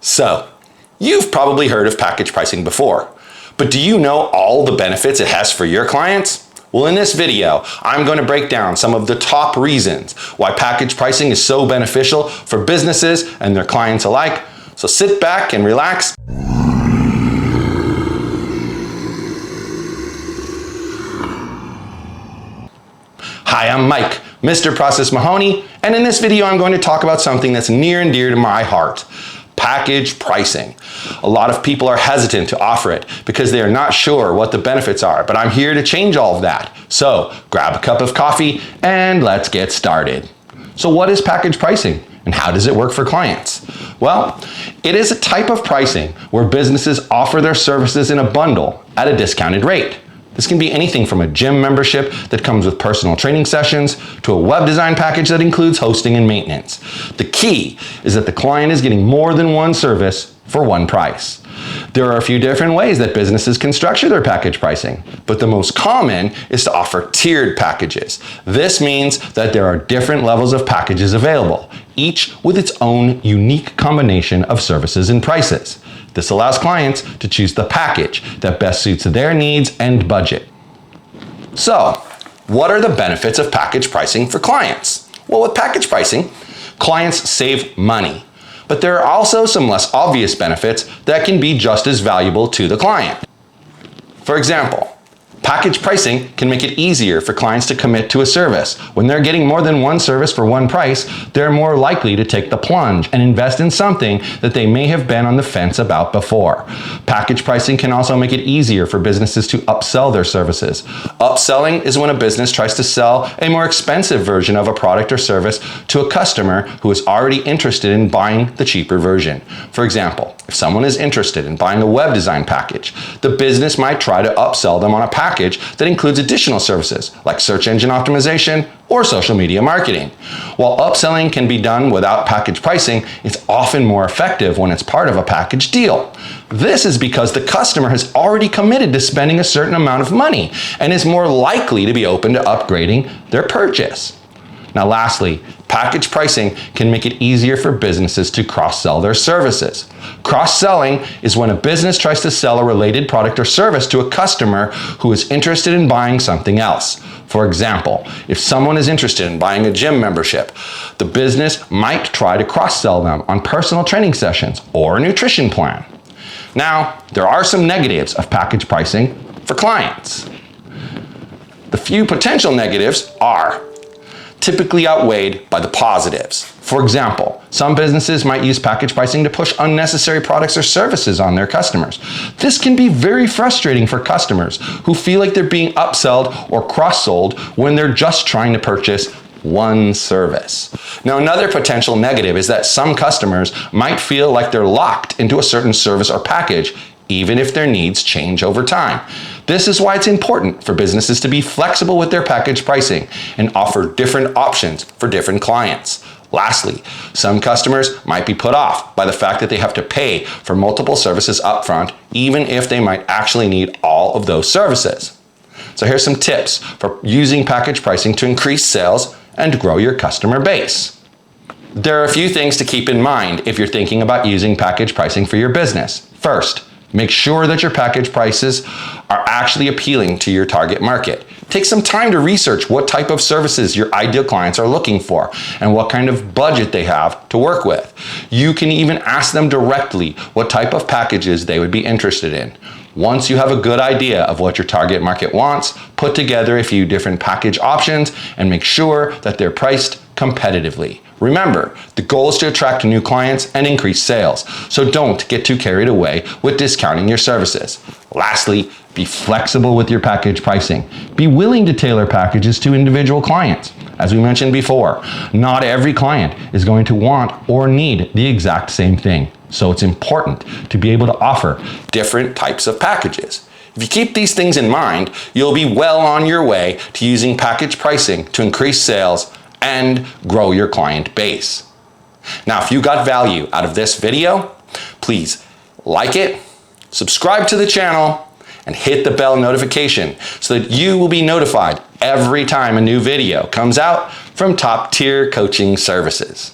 So, you've probably heard of package pricing before, but do you know all the benefits it has for your clients? Well, in this video, I'm going to break down some of the top reasons why package pricing is so beneficial for businesses and their clients alike. So sit back and relax. Hi, I'm Mike, Mr. Process Mahoney, and in this video I'm going to talk about something that's near and dear to my heart. Package pricing. A lot of people are hesitant to offer it because they are not sure what the benefits are, but I'm here to change all of that. So grab a cup of coffee and let's get started. So what is package pricing and how does it work for clients? Well, it is a type of pricing where businesses offer their services in a bundle at a discounted rate. This can be anything from a gym membership that comes with personal training sessions to a web design package that includes hosting and maintenance. The key is that the client is getting more than one service for one price. There are a few different ways that businesses can structure their package pricing, but the most common is to offer tiered packages. This means that there are different levels of packages available, each with its own unique combination of services and prices. This allows clients to choose the package that best suits their needs and budget. So, what are the benefits of package pricing for clients? Well, with package pricing, clients save money, but there are also some less obvious benefits that can be just as valuable to the client. For example, package pricing can make it easier for clients to commit to a service. When they're getting more than one service for one price, they're more likely to take the plunge and invest in something that they may have been on the fence about before. Package pricing can also make it easier for businesses to upsell their services. Upselling is when a business tries to sell a more expensive version of a product or service to a customer who is already interested in buying the cheaper version. For example, if someone is interested in buying a web design package, the business might try to upsell them on a package that includes additional services like search engine optimization or social media marketing. While upselling can be done without package pricing, it's often more effective when it's part of a package deal. This is because the customer has already committed to spending a certain amount of money and is more likely to be open to upgrading their purchase. Now lastly, package pricing can make it easier for businesses to cross-sell their services. Cross-selling is when a business tries to sell a related product or service to a customer who is interested in buying something else. For example, if someone is interested in buying a gym membership, the business might try to cross-sell them on personal training sessions or a nutrition plan. Now, there are some negatives of package pricing for clients. The few potential negatives are typically outweighed by the positives. For example, some businesses might use package pricing to push unnecessary products or services on their customers. This can be very frustrating for customers who feel like they're being upsold or cross-sold when they're just trying to purchase one service. Now, another potential negative is that some customers might feel like they're locked into a certain service or package even if their needs change over time. This is why it's important for businesses to be flexible with their package pricing and offer different options for different clients. Lastly, some customers might be put off by the fact that they have to pay for multiple services upfront, even if they might actually need all of those services. So here's some tips for using package pricing to increase sales and grow your customer base. There are a few things to keep in mind if you're thinking about using package pricing for your business. First, make sure that your package prices are actually appealing to your target market. Take some time to research what type of services your ideal clients are looking for and what kind of budget they have to work with. You can even ask them directly what type of packages they would be interested in. Once you have a good idea of what your target market wants, put together a few different package options and make sure that they're priced competitively. Remember, the goal is to attract new clients and increase sales, so don't get too carried away with discounting your services. Lastly, be flexible with your package pricing. Be willing to tailor packages to individual clients. As we mentioned before, not every client is going to want or need the exact same thing, so it's important to be able to offer different types of packages. If you keep these things in mind, you'll be well on your way to using package pricing to increase sales and grow your client base. Now, if you got value out of this video, please like it, subscribe to the channel, and hit the bell notification so that you will be notified every time a new video comes out from Top Tier Coaching Services.